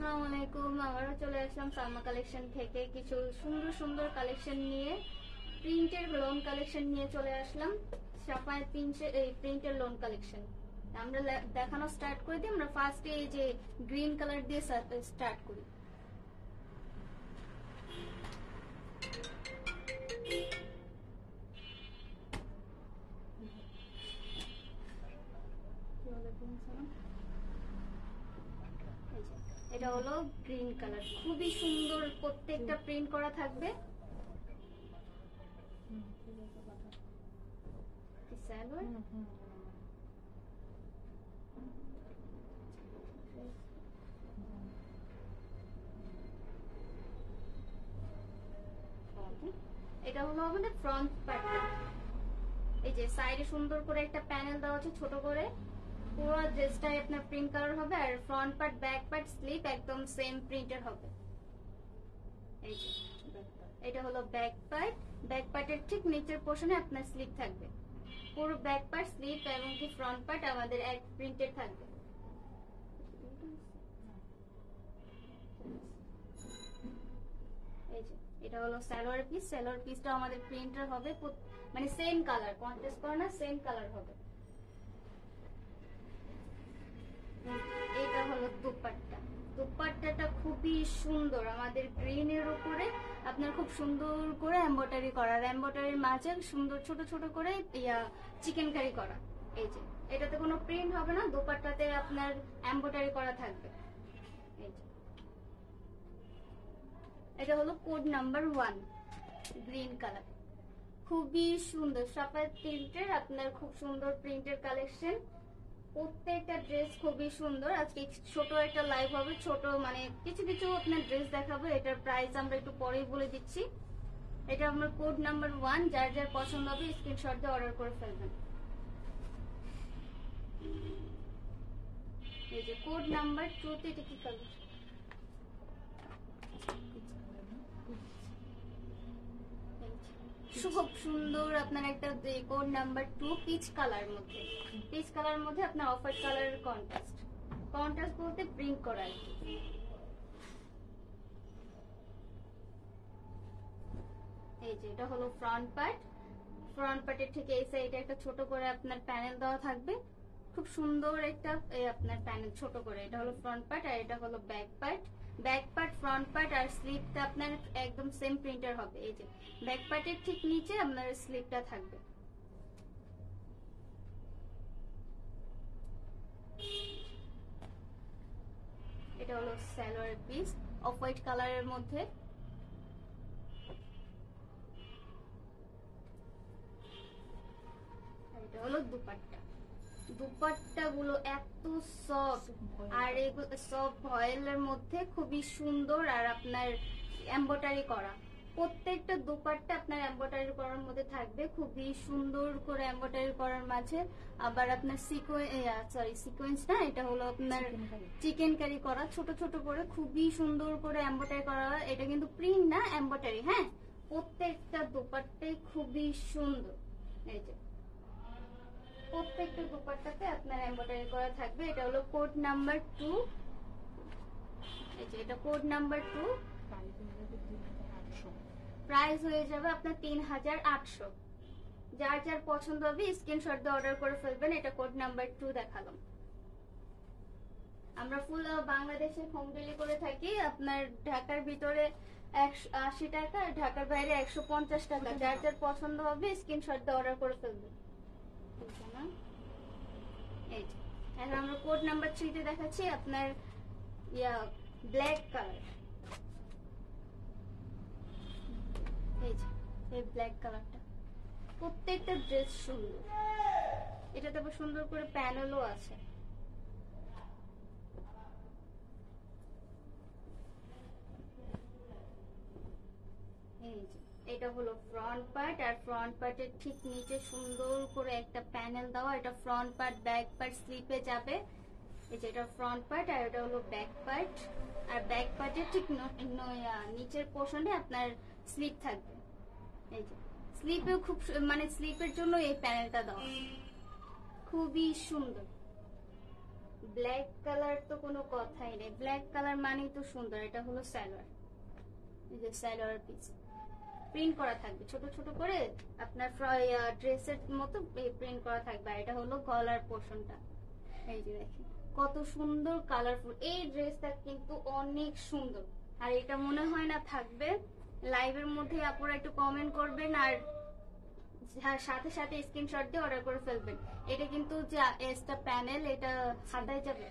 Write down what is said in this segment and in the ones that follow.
আসসালামু আলাইকুম। আবারও চলে আসলাম সালমা কালেকশন থেকে কিছু সুন্দর সুন্দর কালেকশন নিয়ে। প্রিন্টের লোন কালেকশন নিয়ে চলে আসলাম। সাফায় প্রিন্টের লোন কালেকশন আমরা দেখানো স্টার্ট করে দিই। আমরা ফার্স্টে এই যে গ্রিন কালার দিয়ে স্টার্ট করি। এটা হলো গ্রিন কালার, খুবই সুন্দর, প্রত্যেকটা প্রিন্ট করা থাকবে। এটা হলো আমাদের ফ্রন্ট পার্ট। এই যে সাইডে সুন্দর করে একটা প্যানেল দেওয়া আছে ছোট করে, পুরো ড্রেসটাই আপনার প্রিন্ট কালার হবে। আর front part, back part, slip একদম সেম প্রিন্টের হবে। এই যে এটা হলো ব্যাক পার্ট। ব্যাক পার্টের ঠিক নিচের পোর্শনে আপনার স্লিপ থাকবে। পুরো ব্যাক পার্ট, স্লিপ এবং কি ফ্রন্ট পার্ট আমাদের এক প্রিন্টের থাকবে। এই যে এটা হলো সালোয়ার পিস। সালোয়ার পিসটা আমাদের প্রিন্টার হবে, মানে সেম কালার, কন্ট্রাস্ট করা না, সেম কালার হবে। এটা হলো দুপাট্টা। দুপাট্টাটা খুবই সুন্দর, আমাদের গ্রিনের উপরে আপনার খুব সুন্দর করে এমব্রয়ডারি করা, আর এমব্রয়ডারির মাঝে সুন্দর ছোট ছোট করে চিকেন কারি করা। এই যে এটাতে কোনো প্রিন্ট হবে না, দুপাট্টাতে আপনার এমব্রয়ডারি করা থাকবে। এই যে এটা হলো কোড নাম্বার 1, গ্রিন কালার, খুবই সুন্দর। সাফায়াত প্রিন্টের আপনার খুব সুন্দর প্রিন্টের কালেকশন। প্রত্যেকটা ড্রেস খুবই সুন্দর। আজকে ছোট একটা লাইভ হবে, ছোট মানে কিছু কিছু আপনার ড্রেস দেখাবো। এটার প্রাইস আমরা একটু পরেই বলে দিচ্ছি। এটা আপনার কোড নাম্বার 1, যার যার পছন্দ হবে স্ক্রিনশট দিয়ে অর্ডার করে ফেলবেন। এই যে কোড নাম্বার 2 তে এটা কি কালার? খুব সুন্দর আপনার একটা কোড নাম্বার 2 পিচ কালার মধ্যে, পিচ কালার মধ্যে আপনার অফ হোয়াইট কালারের কন্ট্রাস্ট, কন্ট্রাস্ট বলতে প্রিন্ট করা আর কি। এই যে এটা হলো ফ্রন্ট পার্ট। ফ্রন্ট পার্টের ঠিক এই সাইডে একটা ছোট করে আপনার প্যানেল দেওয়া থাকবে, খুব সুন্দর একটা আপনার প্যানেল ছোট করে। এটা হলো ফ্রন্ট পার্ট আর এটা হলো back part. Back part, front part আর স্লিপটা আপনার একদম সেম প্রিন্টার হবে। এই যে ব্যাক পার্টের ঠিক নিচে আপনার স্লিপটা থাকবে। এটা হলো সালোয়ার পিস অফ হোয়াইট কালারের মধ্যে। এটা হলো দুপাট্টা। দুপাট্টা গুলো এত সফট, আর এগুলো সফট ভয়েলের মধ্যে খুবই সুন্দর, আর আপনার এমব্রয়ডারি করা। প্রত্যেকটা দুপাট্টা আপনার এমব্রয়ডারি করার মধ্যে থাকবে, খুবই সুন্দর করে এমব্রয়ডারি করার মাঝে আবার আপনার সিকোয়েন্স না, এটা হলো আপনার চিকেন কারি করা, ছোট ছোট করে খুবই সুন্দর করে এমব্রয়ডারি করা। এটা কিন্তু প্রিন্ট না, এমব্রয়ডারি। হ্যাঁ, প্রত্যেকটা দুপাট্টাই খুবই সুন্দর। এই যে প্রত্যেকটা দুপাট্টাতে আপনার এমব্রয়ডারি করা থাকবে। এটা হলো কোড নাম্বার 2। এই যে এটা কোড নাম্বার 2, প্রাইস হয়ে যাবে আপনার 3800। যার যার পছন্দ হবে স্ক্রিনশট দিয়ে অর্ডার করে ফেলবেন। এটা কোড নাম্বার 2 দেখালাম। আমরা ফুল বাংলাদেশে হোম ডেলিভারি করে থাকি। আপনার ঢাকার ভিতরে 180 টাকা, ঢাকার বাইরে 150 টাকা। যার যার পছন্দ হবে স্ক্রিনশট দিয়ে অর্ডার করে ফেলবেন। এই যে এখন আমরা কোড নাম্বার 3 তে দেখাচ্ছি আপনার ব্ল্যাক কালার। এই যে এই ব্ল্যাক কালারটা, প্রত্যেকটা ড্রেস সুন্দর। এটাতে আবার সুন্দর করে প্যানেলও আছে। এই যে এটা হলো ফ্রন্ট পার্ট, আর ফ্রন্ট পার্টের ঠিক নিচে সুন্দর করে একটা প্যানেল দেওয়া। এটা ফ্রন্ট পার্ট, ব্যাক পার্ট স্লিপে যাবে। এই যে এটা ফ্রন্ট পার্ট আর এটা হলো ব্যাক পার্ট। আর ব্যাক পার্টের ঠিক নিচের পোর্শনে আপনার স্লিপ থাকবে। এই যে স্লিপেও খুব মানে স্লিপের জন্য এই প্যানেলটা দেওয়া, খুবই সুন্দর। ব্ল্যাক কালার তো কোনো কথাই নেই, ব্ল্যাক কালার মানেই তো সুন্দর। এটা হলো সালোয়ার, এই যে সালোয়ার পিস প্রিন্ট করা থাকবে ছোট ছোট করে আপনার ড্রেসের মতো প্রিন্ট করা থাকবে। আর এটা হলো গলার পোর্শনটা, এই যে দেখেন কত সুন্দর কালারফুল। এই ড্রেসটা কিন্তু অনেক সুন্দর, আর এটা মনে হয় না থাকবে। লাইভের মধ্যে আপনারা একটু কমেন্ট করবেন আর সাথে সাথে স্ক্রিনশট দিয়ে অর্ডার করে ফেলবেন। এটা কিন্তু যে এক্সট্রা প্যানেল, এটা হাতায় যাবে,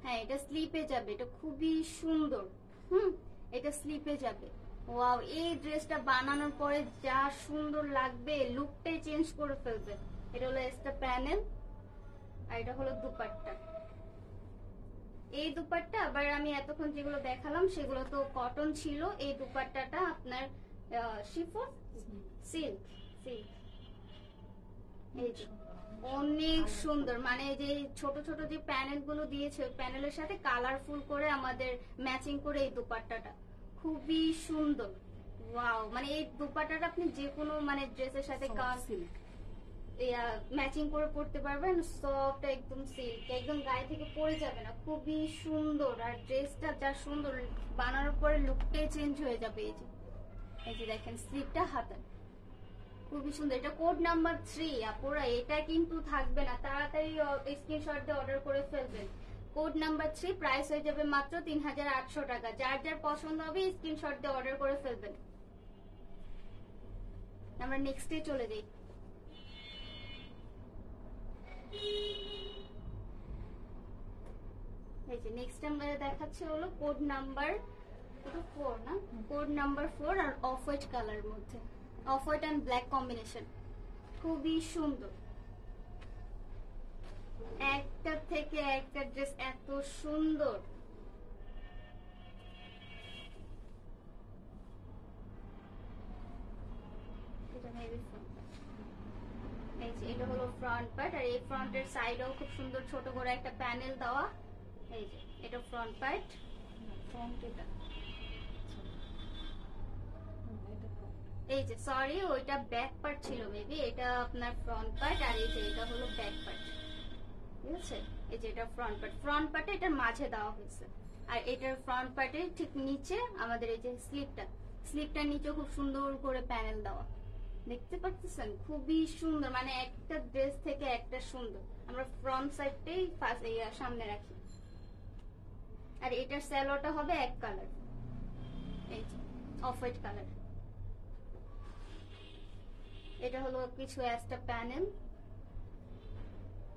হ্যাঁ এটা স্লিপে যাবে, এটা খুবই সুন্দর। এটা স্লিপে যাবে। ওয়াও, এই ড্রেসটা বানানোর পরে যা সুন্দর লাগবে, লুকটাই চেঞ্জ করে ফেলবে। এটা হলো এক্সট্রা প্যানেল, আর এটা হলো দুপাট্টা। এই দুপাট্টা আবার আমি এতক্ষণ যেগুলো দেখালাম সেগুলো তো কটন ছিল, এই দুপাট্টাটা আপনার শিফন সিল্ক। এই যে অনেক সুন্দর, মানে যে ছোট ছোট যে প্যানেল গুলো দিয়েছে প্যানেলের সাথে কালারফুল করে আমাদের ম্যাচিং করে এই দুপাট্টাটা খুবই সুন্দর। ওয়াও, মানে এই দুপাট্টাটা আপনি যে কোনো মানে ড্রেসের সাথে ম্যাচিং করে পড়তে পারবেন। সফট একদম সিল্ক, একদম গায়ে থেকে পড়ে যাবে না, খুবই সুন্দর। আর ড্রেসটা যা সুন্দর বানানোর পরে লুকটাই চেঞ্জ হয়ে যাবে। এই যে দেখেন স্লিপটা হাতার খুবই সুন্দর। এটা কোড নাম্বার 3 আপুরা, এটা কিন্তু থাকবে না, তাড়াতাড়ি স্ক্রিনশট দিয়ে অর্ডার করে ফেলবেন। কোড নাম্বার 3, প্রাইস হয়ে যাবে মাত্র 3800 টাকা। যার যার পছন্দ হবে স্ক্রিনশট দিয়ে অর্ডার করে ফেলবেন। আমরা নেক্সটে চলে যাই। এই যে নেক্সট আমরা দেখাচ্ছি হলো কোড নাম্বার 4 না, কোড নাম্বার 4 আর অফ হোয়াইট কালার মধ্যে, off white and black combination, খুবই সুন্দর। একটা থেকে একটা ড্রেস এত সুন্দর। এটা হলো ফ্রন্ট পার্ট, আর এই ফ্রন্টের সাইডেও খুব সুন্দর ছোট করে একটা প্যানেল দেওয়া। এই যে এটা ফ্রন্ট পার্ট, এই যে সরি ওইটা ব্যাক পার্ট ছিল মেবি, এটা আপনার ফ্রন্ট পার্ট, আর এই যে এটা হলো ব্যাক পার্ট, ঠিক আছে। এই যে এটা ফ্রন্ট পার্ট, ফ্রন্ট পার্টে এটার মাঝে দেওয়া হয়েছে। আর এটার ফ্রন্ট পার্টের ঠিক নিচে আমাদের এই যে স্লিপটার নিচে খুব সুন্দর করে প্যানেল দেওয়া, দেখতে পাচ্ছেন খুবই সুন্দর। মানে একটা ড্রেস থেকে একটা সুন্দর। আমরা ফ্রন্ট সাইডটাই সামনে রাখি। আর এটার স্যালোটা হবে এক কালার, এই যে অফ হোয়াইট কালার। এটা হলো কিছু একটা প্যানেল,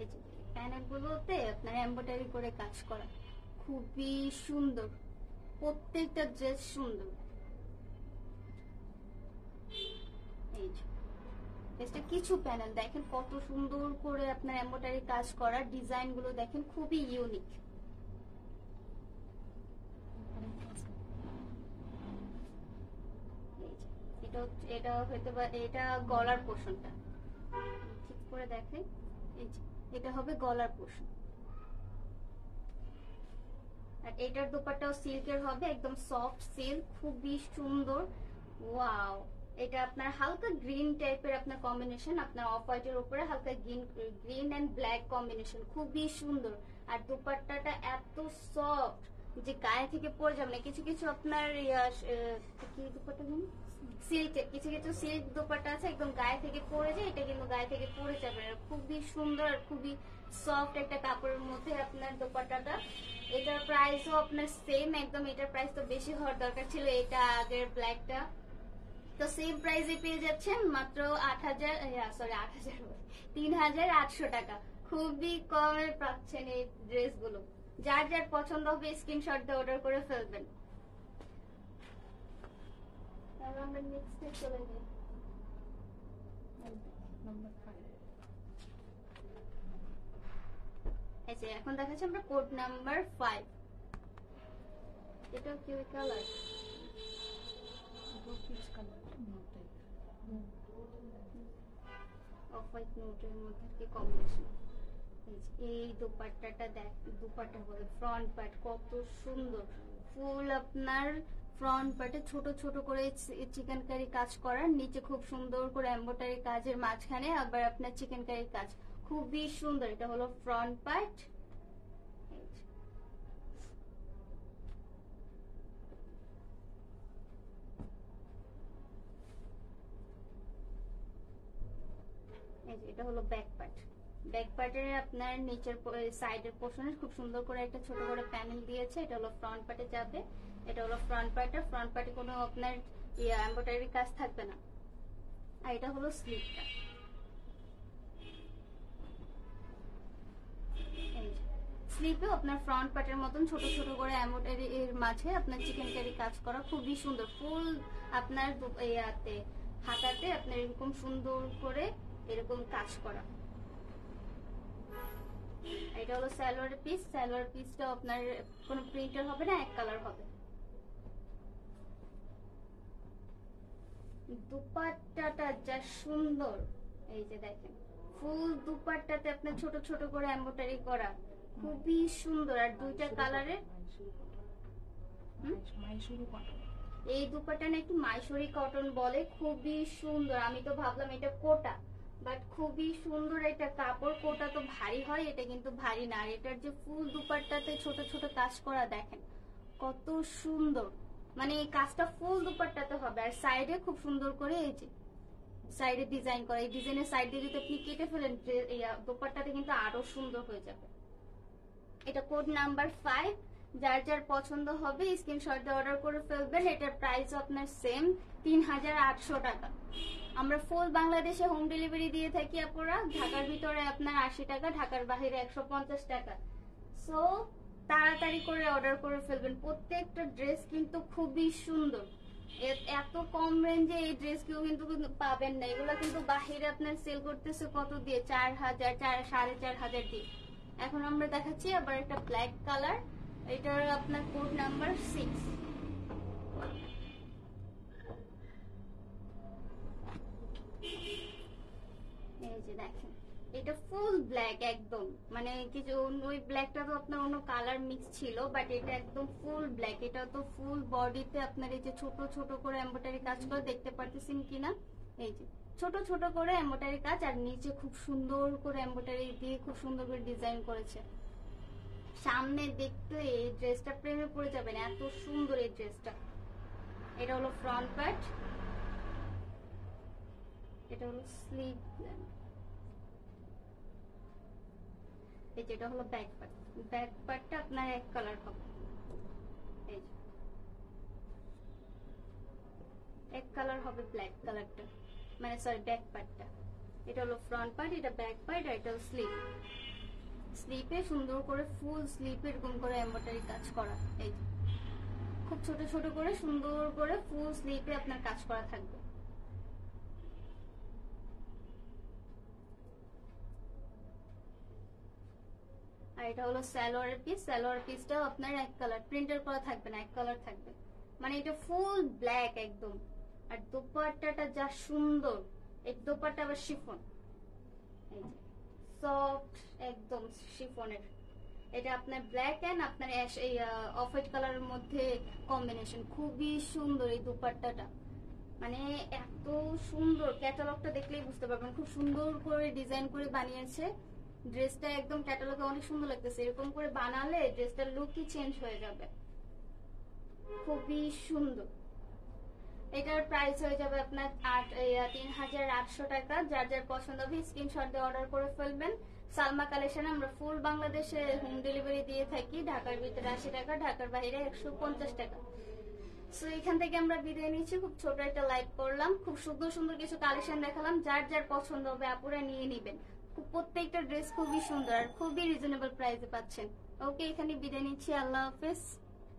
এই যে প্যানেল গুলোতে আপনার এমব্রয়ডারি করে কাজ করা, খুবই সুন্দর। প্রত্যেকটা ড্রেস সুন্দর। এই যে এটা কিছু প্যানেল দেখেন কত সুন্দর করে আপনার এমব্রয়ডারি কাজ করা, ডিজাইন গুলো দেখেন খুবই ইউনিক। এটা হতে পারে, এটা গলার পোর্শনটা ঠিক করে দেখেন, এই যে এটা হবে গলার পোর্শন। আর এটার দুপাট্টাও সিল্কের হবে, একদম সফট সিল্ক, খুবই সুন্দর। ওয়াও, এটা আপনার হালকা গ্রিন টাইপের আপনার কম্বিনেশন, আপনার অফ হোয়াইটের উপরে হালকা গ্রিন এন্ড ব্ল্যাক কম্বিনেশন, খুবই সুন্দর। আর দুপাট্টাটা এত সফট যে গায়ে থেকে পড়ে যাবে না। কিছু কিছু আপনার কি দুপাট্টা সিল্কের, কিছু কিছু সিল্ক দুপাট্টা আছে একদম গায়ে থেকে পড়ে যায়, এটা কিন্তু গায়ে থেকে পড়ে যাবে না। খুবই সুন্দর আর খুবই সফট একটা কাপড়ের মধ্যে আপনার দুপাট্টাটা। এটার প্রাইসও আপনার সেম একদম, এটার প্রাইস তো বেশি হওয়ার দরকার ছিল, এটা আগের ব্ল্যাকটা তো সেম প্রাইসে পেয়ে যাচ্ছেন মাত্র 3800 টাকা। খুবই কমে পাচ্ছেন এই ড্রেসগুলো। যার যার পছন্দ হবে স্ক্রিনশট দিয়ে অর্ডার করে ফেলবেন। আমরা নেক্সটে চলে যাই, নাম্বার 5। এই যে এখন দেখাচ্ছি আমরা কোড নাম্বার 5। এটা কি কালার? অফ হোয়াইট নোটের মধ্যে কি কম্বিনেশন। এই দুপাট্টাটা দেখ, দুপাট্টা বলে ফ্রন্ট পার্ট কত সুন্দর, ফুল আপনার ফ্রন্ট পার্টে ছোট ছোট করে চিকেন কারি কাজ করার, নিচে খুব সুন্দর করে এমব্রয়ডারি কাজের, মাঝখানে আবার আপনার চিকেন কারি কাজ, খুবই সুন্দর। এটা হলো ফ্রন্ট পার্ট, এই যে এটা হলো ব্যাক পার্ট। ব্যাক পার্টের আপনার নিচের সাইডের পোর্শনে খুব সুন্দর করে একটা ছোট করে প্যানেল দিয়েছে। এটা হলো ফ্রন্ট পার্টে যাবে। এটা হলো ফ্রন্ট পার্টে। ফ্রন্ট পার্টে কোনো আপনার এমব্রয়ডারি কাজ থাকবে না। আর এটা হলো স্লিভটা। স্লিভে আপনার ফ্রন্ট পার্টের মতন ছোট ছোট করে এমব্রয়ডারি এর মাঝে আপনার চিকেন কারি কাজ করা, খুবই সুন্দর। ফুল আপনার হাতাতে আপনার এরকম সুন্দর করে এরকম কাজ করা। এটা হলো সালোয়ারের পিস। সালোয়ার পিসটা আপনার কোনো প্রিন্টার হবে না, এক কালার হবে। দুপাট্টাটা যা সুন্দর, এই যে দেখেন ফুল দুপাট্টাতে আপনার ছোট ছোট করে এমব্রয়ডারি করা, খুবই সুন্দর। আর দুইটা কালারের এই দুপাট্টা নাকি মাইসুরি কটন বলে, খুবই সুন্দর। আমি তো ভাবলাম এটা কোটা, বাট খুবই সুন্দর এটা কাপড়। কোটা তো ভারী হয়, এটা কিন্তু ভারী না। আর এটার যে ফুল দুপাট্টাতে ছোট ছোট কাজ করা দেখেন কত সুন্দর, মানে এই কাজটা ফুল দুপাট্টাতে হবে। আর সাইডে খুব সুন্দর করে এই যে সাইডে ডিজাইন করা, এই ডিজাইনের সাইড দিয়ে যদি আপনি কেটে ফেলেন দুপাট্টাতে কিন্তু আরো সুন্দর হয়ে যাবে। এটা কোড নাম্বার 5। যার যার পছন্দ হবে স্ক্রিনশট দিয়ে অর্ডার করে ফেলবেন। এটার প্রাইস আপনার সেম 3800 টাকা। আমরা ফুল বাংলাদেশে হোম ডেলিভারি দিয়ে থাকি আপনারা। ঢাকার ভিতরে আপনার 80 টাকা, ঢাকার বাইরে 150 টাকা। সো তাড়াতাড়ি করে অর্ডার করে ফেলবেন। প্রত্যেকটা ড্রেস কিন্তু খুবই সুন্দর। এত কম রেঞ্জে এই ড্রেস কেউ কিন্তু পাবেন না। এগুলো কিন্তু বাহিরে আপনার সেল করতেছে কত দিয়ে, 4000, 4500 দিয়ে। এখন আমরা দেখাচ্ছি আবার একটা ব্ল্যাক কালার। এটার আপনার কোড নাম্বার 6। এই যে দেখেন এটা ফুল ব্ল্যাক একদম, মানে কিছু ওই ব্ল্যাকটা তো আপনার অন্য কালার মিক্স ছিল, বাট এটা একদম ফুল ব্ল্যাক। এটা তো ফুল বডিতে আপনার এই যে ছোট ছোট করে এমব্রয়ডারি কাজ করে, দেখতে পারতেছেন কিনা, এই যে ছোট ছোট করে এমব্রয়ডারি কাজ। আর নিচে খুব সুন্দর করে এমব্রয়ডারি দিয়ে খুব সুন্দর করে ডিজাইন করেছে। সামনে দেখতে এই ড্রেসটা প্রেমে পড়ে যাবেন, এত সুন্দর এই ড্রেসটা। এটা হলো ফ্রন্ট পার্ট, এটা হলো স্লিভ, এই যেটা হলো ব্যাক পার্ট। ব্যাক পার্টটা আপনার এক কালার হবে, এই যে এক কালার হবে ব্ল্যাক কালারটা, মানে সরি ব্যাক পার্টটা। এটা হলো ফ্রন্ট পার্ট, এটা ব্যাক পার্ট, আর এটা হলো স্লিভ। স্লিপে সুন্দর করে ফুল স্লিপে এরকম করে এমব্রয়ডারি কাজ করা, এই যে খুব ছোট ছোট করে সুন্দর করে ফুল স্লিপে আপনার কাজ করা থাকবে। আর এটা হলো সালোয়ারের পিস। সালোয়ার পিসটাও আপনার এক কালার, প্রিন্টার করা থাকবে না, এক কালার থাকবে, মানে এটা ফুল ব্ল্যাক একদম। আর দোপাট্টাটা যা সুন্দর, এই দোপাট্টা আবার শিফন, এই যে সফট একদম শিফনের। এটা আপনার ব্ল্যাক এন্ড আপনার এই অফ হোয়াইট কালারের মধ্যে কম্বিনেশন, খুবই সুন্দর এই দোপাট্টাটা, মানে এত সুন্দর। ক্যাটালগটা দেখলেই বুঝতে পারবেন, খুব সুন্দর করে ডিজাইন করে বানিয়েছে। ড্রেসটা একদম ক্যাটালগে অনেক সুন্দর লাগতেছে। এরকম করে বানালে ড্রেসটার লুকই চেঞ্জ হয়ে যাবে, খুবই সুন্দর। এটার প্রাইস হয়ে যাবে আপনার 3800 টাকা। যার যার পছন্দ হবে স্ক্রিনশট দিয়ে অর্ডার করে ফেলবেন। সালমা কালেকশন আমরা ফুল বাংলাদেশে হোম ডেলিভারি দিয়ে থাকি। ঢাকার ভিতরে 80 টাকা, ঢাকার বাইরে 150 টাকা। সো এখান থেকে আমরা বিদায় নিচ্ছি। খুব ছোট একটা লাইভ করলাম, খুব সুন্দর সুন্দর কিছু কালেকশন দেখালাম। যার যার পছন্দ হবে আপুরা নিয়ে নিবেন। প্রত্যেকটা ড্রেস খুবই সুন্দর আর খুবই রিজনেবল প্রাইসে পাচ্ছেন। ওকে, এখানে বিদায় নিচ্ছি। আল্লাহ হাফেজ।